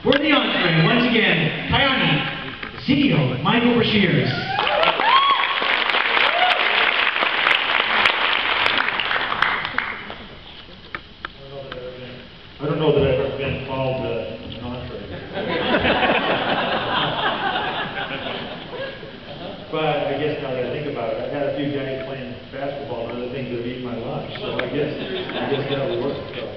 For the entree, once again, Kyani, CEO, Michael Breshears. I don't know that I've ever been called an entree. But I guess now that I think about it, I've had a few guys playing basketball and other things that have eaten my lunch, so I guess that would work. So.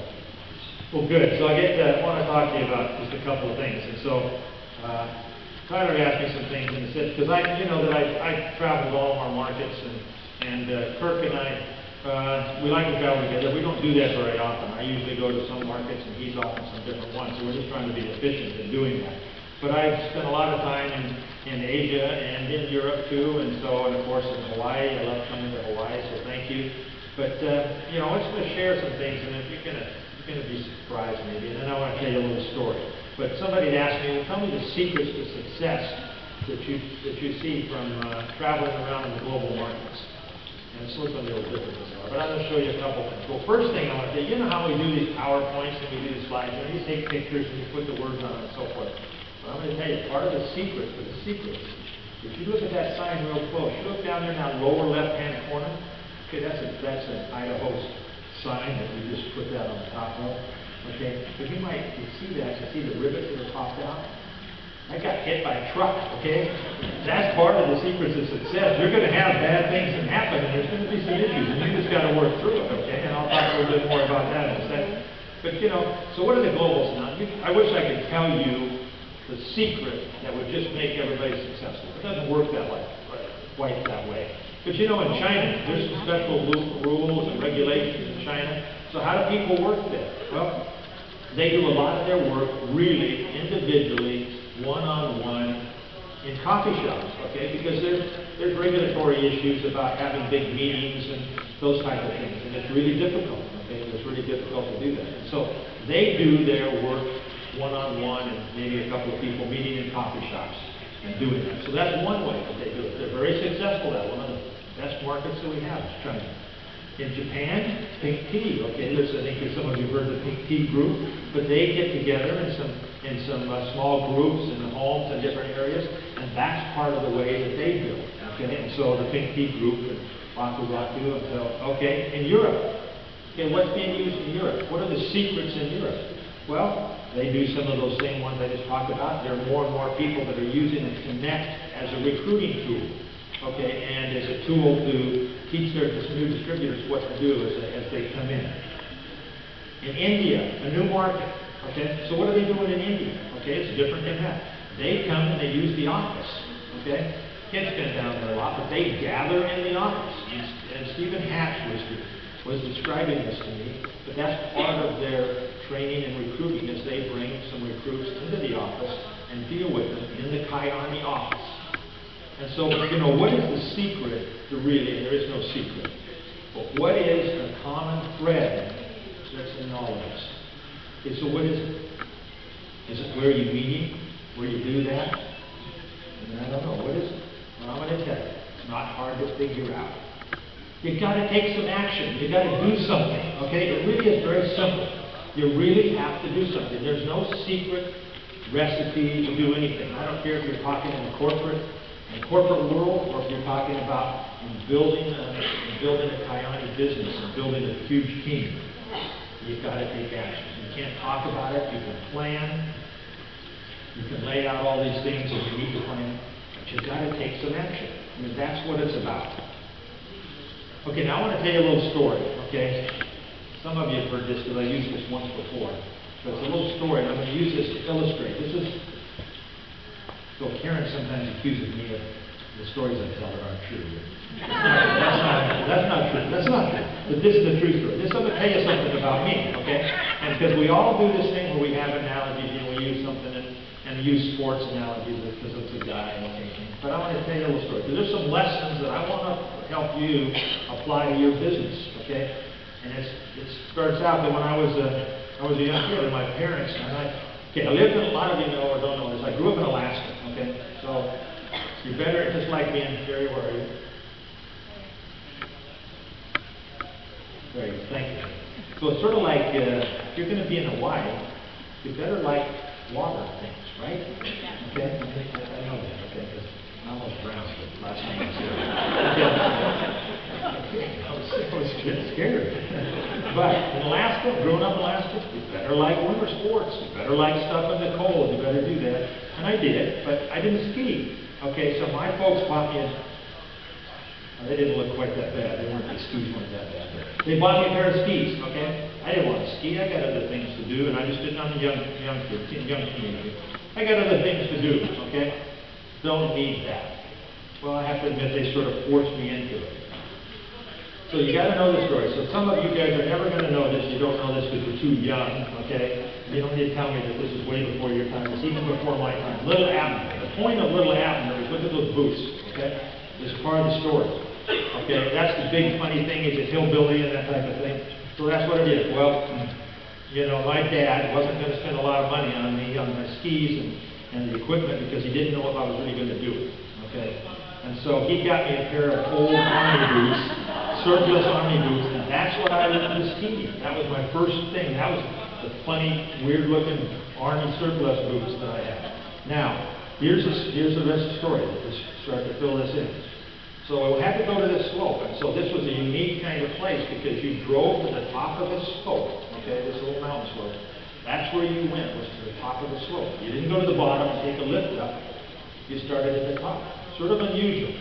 Well, good. So I want to talk to you about just a couple of things. And so Tyler asked me some things, and he said, because I traveled all of our markets, and Kirk and I, we like to travel together. We don't do that very often. I usually go to some markets, and he's off in some different ones. So we're just trying to be efficient in doing that. But I've spent a lot of time in Asia and in Europe too, and of course in Hawaii. I love coming to Hawaii, so thank you. But I just want to share some things, and if you're going to be surprised maybe, and then I want to tell you a little story. But somebody had asked me, well, tell me the secrets to success that you see from traveling around in the global markets. And it's looking a little different this hour, but I'm going to show you a couple things. Well, first thing I want to say, you know how we do these PowerPoints and we do the slides, and you take pictures and you put the words on and so forth. Well, I'm going to tell you, part of the secret for the secrets, if you look at that sign real close, you look down there in that lower left-hand corner, okay, that's an Idaho sign that we just put that on the top of. Okay, but you see that, you see the rivets that are popped out? I got hit by a truck, okay? That's part of the secrets of success. You're going to have bad things that happen, and there's going to be some issues, and you just got to work through it, okay? And I'll talk a little bit more about that in a second. But so what are the goals now? I wish I could tell you the secret that would just make everybody successful. It doesn't work that way, quite that way. But in China, there's some special rules and regulations in China. So how do people work there? Well, they do a lot of their work really individually, one-on-one, in coffee shops, okay? Because there's regulatory issues about having big meetings and those type of things, and it's really difficult, okay? It's really difficult to do that. And so they do their work one-on-one and maybe a couple of people meeting in coffee shops and doing that. So that's one way that they do it. They're very successful at one of the best markets that we have is China. In Japan, pink tea, okay, I think some of you heard the pink tea group, but they get together in some small groups in the homes and different areas, and that's part of the way that they build, okay? And so the pink tea group, and Baku Baku, and so, okay, in Europe, okay, what's being used in Europe? What are the secrets in Europe? Well, they do some of those same ones I just talked about. There are more and more people that are using it Connect as a recruiting tool, okay, and as a tool to teach their new distributors what to do as they come in. In India, a new market, okay, so what are they doing in India? Okay, it's different than that. They come and they use the office, okay? Kids been down there a lot, but they gather in the office. And Stephen Hatch was describing this to me, but that's part of their training and recruiting as they bring some recruits into the office and deal with them in the Kyani office. And so, what is the secret to really, there is no secret, but what is the common thread that's in all of this? Okay, so what is it? Is it where you meeting? Where you do that? I don't know. What is it? Well, I'm going to tell you. It's not hard to figure out. You've got to take some action. You've got to do something. Okay? It really is very simple. You really have to do something. There's no secret recipe to do anything. I don't care if you're talking in the corporate world, or if you're talking about building a Kyani business and building a huge team. You've got to take action. You can't talk about it. You can plan. You can lay out all these things and you need to plan, but you've got to take some action. I mean, that's what it's about. Okay, now I want to tell you a little story, okay? Some of you have heard this because I used this once before. But it's a little story, and I'm going to use this to illustrate. So Karen sometimes accuses me of the stories I tell that aren't true. That's not true. But this is the true story. I'm going to tell you something about me, okay? And because we all do this thing where we have analogies, we use something and we use sports analogies because it's a guy and everything. But I want to tell you a little story. Because there's some lessons that I want to help you apply to your business, okay? And it starts out that when I was a young kid, and my parents and I lived in, a lot of you know or don't know this, I grew up in Alaska, okay? So you better, just like me, and Jerry, where are you? There you go, thank you. So it's sort of like, if you're going to be in Hawaii, you better like water things, right? Okay? I know that, okay? Because I almost drowned the last time I was here. Okay. I was getting scared. But in Alaska, growing up in Alaska, you better like winter sports. You better like stuff in the cold. You better do that. And I did, but I didn't ski. Okay, so my folks bought me they didn't look quite that bad. The skis weren't that bad. They bought me a pair of skis, okay? I didn't want to ski. I got other things to do, and I just didn't. I'm a young teenager. I got other things to do, okay? Don't need that. Well, I have to admit, they sort of forced me into it. So you got to know the story. So some of you guys are never going to know this. You don't know this because you're too young, okay? You don't need to tell me that this is way before your time. It's even before my time. Little Abner. The point of Little Abner is look at those boots, okay? This is part of the story. Okay, that's the big funny thing, is it hillbilly and that type of thing. So that's what it is. Well, you know, my dad wasn't going to spend a lot of money on me, on my skis and the equipment, because he didn't know if I was really going to do it. Okay, and so he got me a pair of old army boots, surplus army boots, and that's what I learned to ski. That was my first thing. That was the funny, weird-looking army surplus boots that I had. Now, here's the rest of the story. Let's start to fill this in. So I had to go to this slope, and so this was a unique kind of place because you drove to the top of this slope, okay, this little mountain slope. That's where you went, was to the top of the slope. You didn't go to the bottom and take a lift up. You started at the top. Sort of unusual.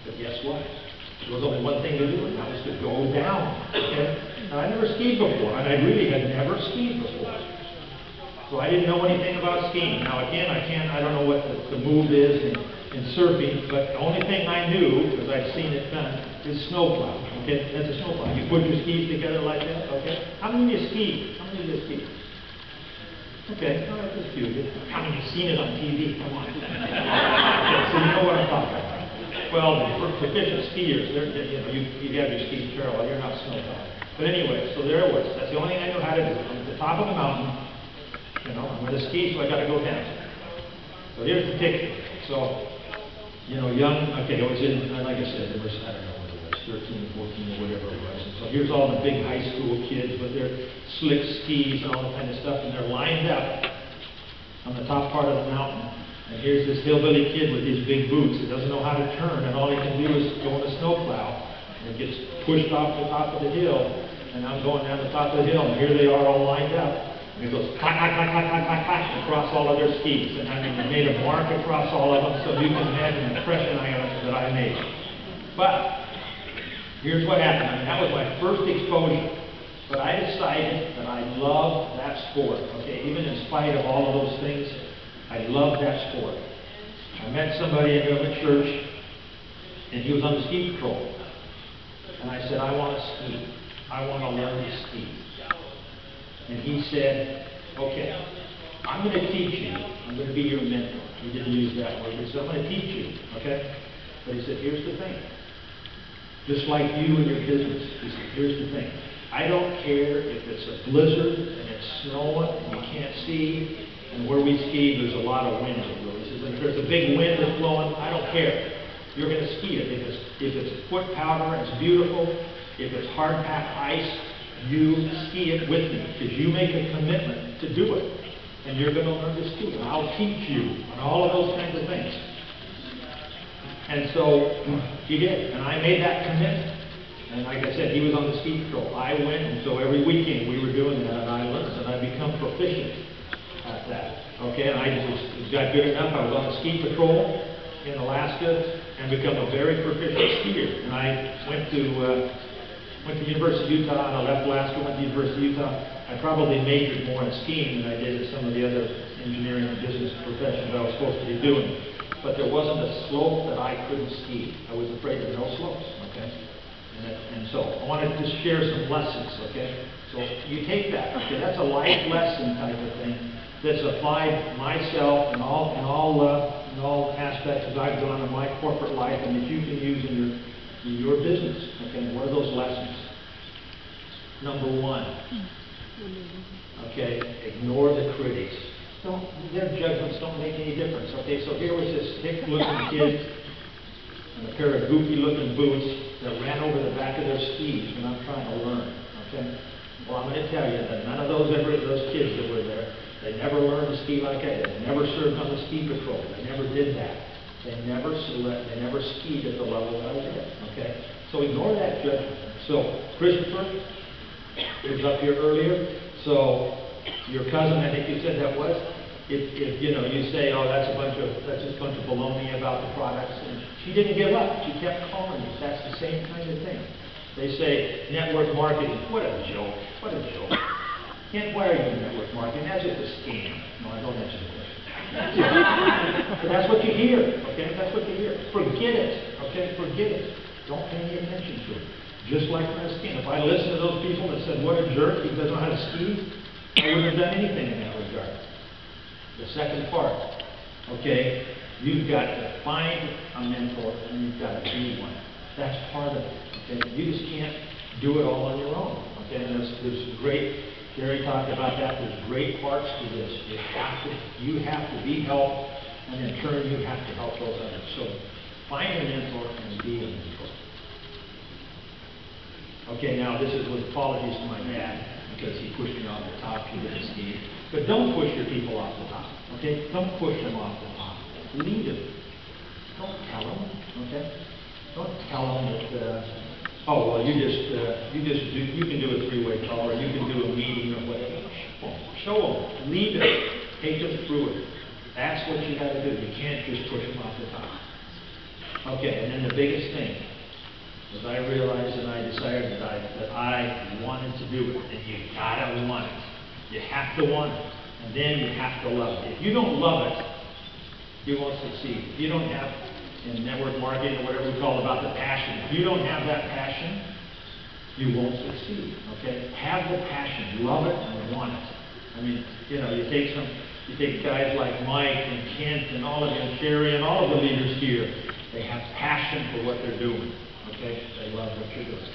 But guess what? There was only one thing to do, and that was to go down, okay? Now, I never skied before, and I really had never skied before. So I didn't know anything about skiing. Now, again, I don't know what the move is in surfing, but the only thing I knew, because I'd seen it done, is snowplow. Okay, that's a snowplow. You put your skis together like that, okay? How many of you ski? How many of you ski? Okay, all right, that's cute. How many of you seen it on TV? Come on. Okay, so you know what I'm talking about. Well, for proficient skiers, you have your skis parallel. You're not snowplow. But anyway, so there it was. That's the only thing I knew how to do. I'm at the top of the mountain. You know, I'm going to ski, so I got to go down. So here's the picture. So, you know, okay, it was in, like I said, there was, I don't know what it was, 13, 14, or whatever it was. And so here's all the big high school kids with their slick skis and all that kind of stuff, and they're lined up on the top part of the mountain. And here's this hillbilly kid with these big boots that doesn't know how to turn, and all he can do is go in a snowplow. And gets pushed off the top of the hill, and I'm going down the top of the hill, and here they are all lined up. And it goes clack, clack, clack, clack, clack, clack, clack, across all of their skis. And I mean, I made a mark across all of them, so you can imagine the impression that I made. But here's what happened. I mean, that was my first exposure. But I decided that I loved that sport. Okay, even in spite of all of those things, I loved that sport. I met somebody in a church, and he was on the ski patrol. And I said, I want to ski. I want to learn to ski. And he said, okay, I'm going to teach you. I'm going to be your mentor. He didn't use that word. He said, I'm going to teach you, okay? But he said, here's the thing. Just like you and your business, he said, here's the thing. I don't care if it's a blizzard and it's snowing and you can't see, and where we ski, there's a lot of wind. He says, if there's a big wind that's blowing, I don't care. You're going to ski it. If it's foot powder, it's beautiful. If it's hard packed ice, you ski it with me, because you make a commitment to do it, and you're going to learn to ski. And I'll teach you on all of those kinds of things. And so he did, and I made that commitment. And like I said, he was on the ski patrol. I went, and so every weekend we were doing that, and I learned, and I become proficient at that. Okay, and I just got good enough. I was on the ski patrol in Alaska and become a very proficient skier. And I went to University of Utah, and I left Alaska, went to University of Utah. I probably majored more in skiing than I did in some of the other engineering and business professions I was supposed to be doing. But there wasn't a slope that I couldn't ski. I was afraid of no slopes, okay? And so I wanted to share some lessons, okay? So you take that, okay? That's a life lesson type of thing that's applied myself in all aspects that I've done in my corporate life, and that you can use in your business. Okay, what are those lessons? Number one, okay, ignore the critics. Their judgments don't make any difference. Okay, so here was this thick-looking kid in a pair of goofy-looking boots that ran over the back of their skis when I'm trying to learn. Okay, well, I'm going to tell you that none of those kids that were there They never learned to ski like that. They never served on the ski patrol. They never did that. They never skied at the level that I did, okay? So ignore that judgment. So Christopher was up here earlier. So your cousin, I think you said that was, if you know, you say, oh, that's just a bunch of baloney about the products, and she didn't give up. She kept calling you. That's the same kind of thing. They say network marketing. What a joke. What a joke. Kent, why are you in network marketing? That's just a scam. No, I don't answer the question. But that's what you hear, okay? That's what you hear. Forget it, okay? Forget it. Don't pay any attention to it. Just like my skin. If I listened to those people that said, what a jerk, he doesn't know how to ski, I wouldn't have done anything in that regard. The second part, okay? You've got to find a mentor and you've got to be one. That's part of it, okay? You just can't do it all on your own, okay? And there's great, Gary talked about that, there's great parts to this. You have to be helped, and in turn you have to help those others. So find a mentor and be a mentor. Okay, now this is with apologies to my dad, because he pushed me off the top, he didn't ski. But don't push your people off the top, okay? Don't push them off the top. Lead them. Don't tell them, okay? Don't tell them that, oh, well, you can do a three-way call, or you can do a meeting or whatever. Show them. Lead them. Take them through it. That's what you got to do. You can't just push them off the top. Okay, and then the biggest thing was I realized and I decided that I wanted to do it, and you gotta want it. You have to want it, and then you have to love it. If you don't love it, you won't succeed. If you don't have, in network marketing or whatever we call it, about the passion, if you don't have that passion, you won't succeed, okay? Have the passion, love it and want it. I mean, you know, you take guys like Mike and Kent and all of them, Sherry and all of the leaders here, they have passion for what they're doing. Okay, they love what you're doing.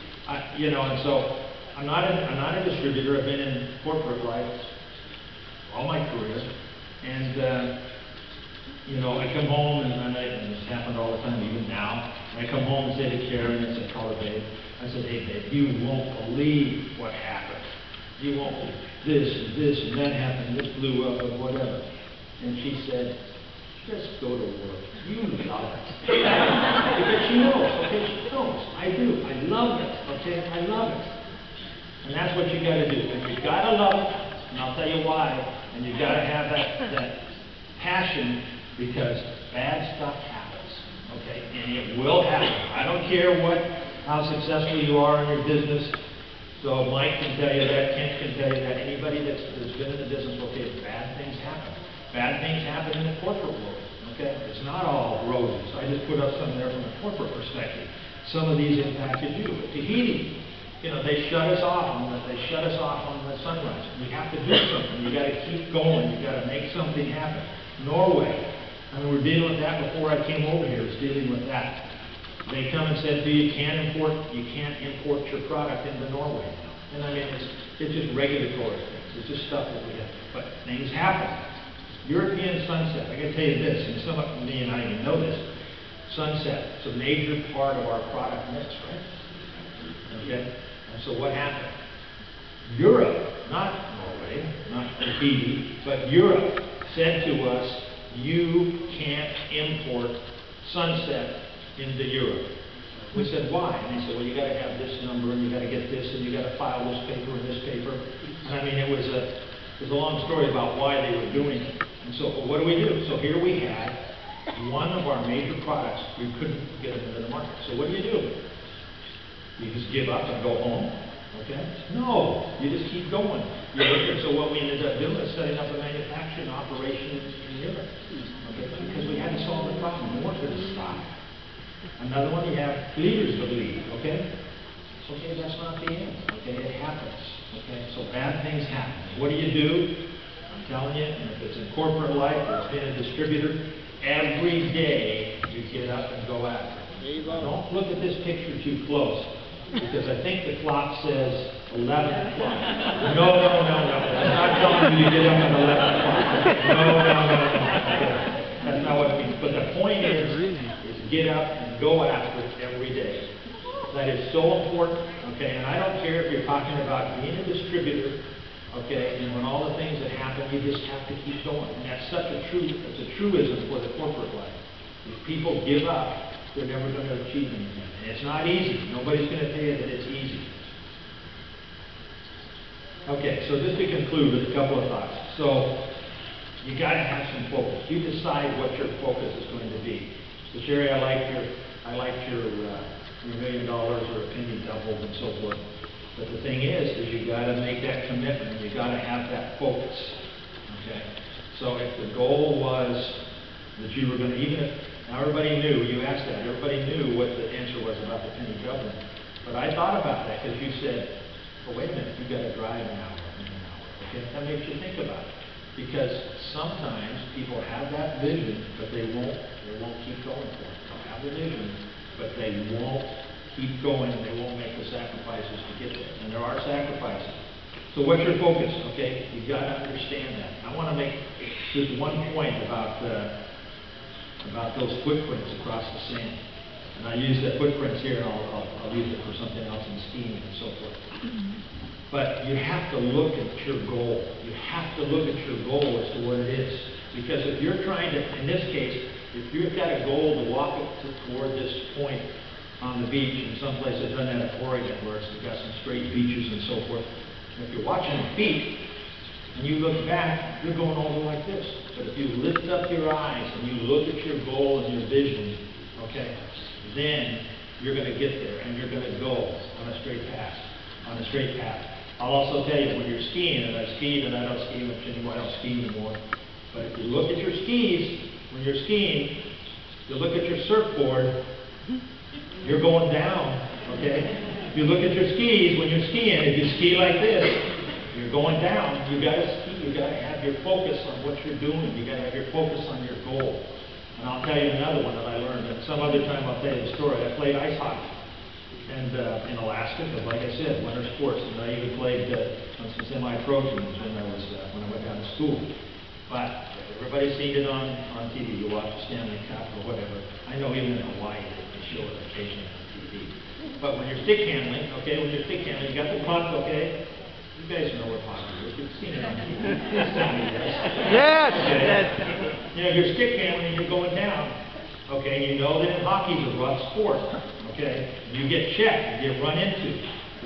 You know, and so I'm not a distributor. I've been in corporate life all my career, and you know, I come home and this happened all the time, even now. And I come home and say to Karen, and I call her babe. I said, hey babe, you won't believe what happened. You won't believe this and that happened. This blew up or whatever. And she said, just go to work. You love it. Because she knows, okay? She knows. I do. I love it, okay? I love it. And that's what you got to do. And you got to love it, and I'll tell you why. And you got to have that passion, because bad stuff happens, okay? And it will happen. I don't care how successful you are in your business. So Mike can tell you that, Kent can tell you that. Anybody that's been in the business, okay, bad things happen. Bad things happen in the corporate world, okay? It's not all roses. I just put up some there from a corporate perspective. Some of these impacted you. Tahiti, you know, they shut us off on the sunrise. We have to do something. You got to keep going. You got to make something happen. Norway, I mean, we're dealing with that before I came over here. Was dealing with that. They come and said, you can't import your product into Norway now. And I mean, it's just regulatory things. It's just stuff that we have. But things happen. European sunset, I can tell you this, and some of me and I even know this, sunset, it's a major part of our product mix, right? Okay? And so what happened? Europe, not Norway, not Tahiti, but Europe said to us, you can't import sunset into Europe. We said, why? And they said, well, you got to have this number, and you got to get this, and you got to file this paper and this paper. And I mean, it was a long story about why they were doing it. And so what do? So here we had one of our major products, we couldn't get it into the market. So what do? You just give up and go home, okay? No, you just keep going. So what we ended up doing is setting up a manufacturing operation in Europe, okay? Because we had to solve the problem. We weren't going to stop. Another one, you have leaders to lead, okay? Okay, that's not the end, okay? It happens, okay? So bad things happen. What do? I'm telling you, and if it's in corporate life or it's being a distributor, every day you get up and go after it. Now, don't look at this picture too close, because I think the clock says 11 o'clock. No. That's not telling you to get up at 11 o'clock. No. That's not what it means. But the point is get up and go after it every day. That is so important, okay? And I don't care if you're talking about being a distributor, okay, and when all the things that happen you just have to keep going. And that's such a truism for the corporate life. If people give up, they're never going to achieve anything. And it's not easy. Nobody's going to tell you that it's easy. Okay, so just to conclude with a couple of thoughts. So, you got to have some focus. You decide what your focus is going to be. So Sherry, I liked your $1 million or a penny doubled and so forth. But the thing is you got to make that commitment. You got to have that focus. Okay. So if the goal was that you were going to, even if now everybody knew, you asked that, everybody knew what the answer was about the penny doubling. But I thought about that because you said, well, wait a minute, you got to drive an hour. Okay, that makes you think about it. Because sometimes people have that vision, but they won't keep going for it. They'll have the vision, but they won't keep going, and they won't make the sacrifices to get there. And there are sacrifices. So what's your focus? Okay, you got to understand that. I want to make just one point about those footprints across the sand. And I use the footprints here, and I'll use it for something else in skiing and so forth. But you have to look at your goal. You have to look at your goal as to what it is. Because if you're trying to, in this case, if you've got a goal to walk toward this point on the beach, in some places I've done that at Oregon, where it's got some straight beaches and so forth. And if you're watching the feet, and you look back, you're going over like this. But if you lift up your eyes and you look at your goal and your vision, okay, then you're going to get there, and you're going to go on a straight path. I'll also tell you, when you're skiing, and I skied and I don't ski much anymore, I don't ski anymore, but if you look at your skis, when you're skiing, you look at your surfboard, you're going down, okay? If you look at your skis, when you're skiing, if you ski like this, you're going down. You got to ski, you got to have your focus on what you're doing. You got to have your focus on your goal. And I'll tell you another one that I learned, and some other time I'll tell you the story. I played ice hockey. And in Alaska, because like I said, winter sports, and I even played on some semi-pro teams when I went down to school. But everybody's seen it on TV. You watch the Stanley Cup or whatever. I know even in Hawaii they show it occasionally on TV. But when you're stick handling, okay, you got the puck, okay. You guys know what hockey is. You've seen it on TV. Yes. Okay. You know, you're stick handling, you're going down. Okay, you know that in hockey is a rough sport. Okay, you get checked, you get run into.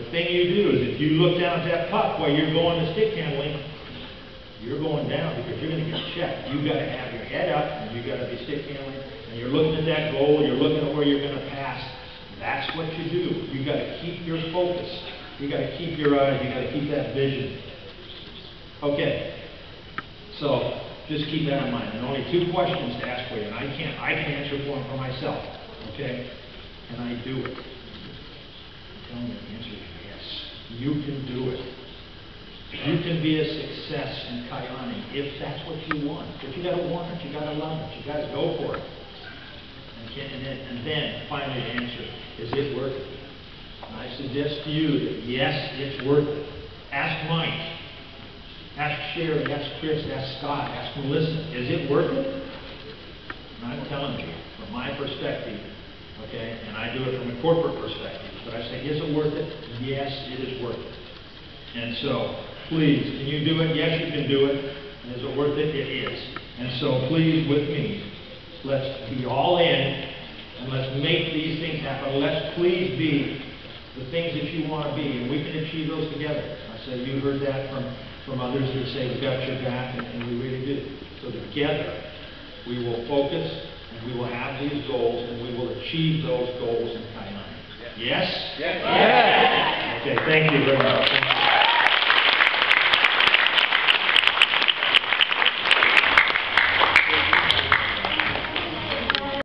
The thing you do is if you look down at that puck while you're going to stick handling, you're going down because you're going to get checked. You got to have your head up, and you got to be stick handling, and you're looking at that goal, you're looking at where you're going to pass. That's what you do. You got to keep your focus. You got to keep your eyes. You got to keep that vision. Okay, so just keep that in mind. And only 2 questions to ask for you, and I can answer for them for myself. Okay. Can I do it? Tell me the answer is yes. You can do it. You can be a success in Kyani if that's what you want. But you got to want it. You got to love it. You got to go for it. And then finally the answer, is it worth it? And I suggest to you that yes, it's worth it. Ask Mike. Ask Sherry. Ask Chris. Ask Scott. Ask Melissa. Is it worth it? And I'm telling you, from my perspective, okay, and I do it from a corporate perspective, but I say, is it worth it? Yes, it is worth it. And so, please, can you do it? Yes, you can do it. And is it worth it? It is. And so, please, with me, let's be all in, and let's make these things happen. Let's please be the things that you want to be, and we can achieve those together. I say, you heard that from others that say, we've got your back, and we really do. So together, we will focus, and we will have these goals, and we will achieve those goals in Kyani. Yes? Yes. Okay, thank you very much.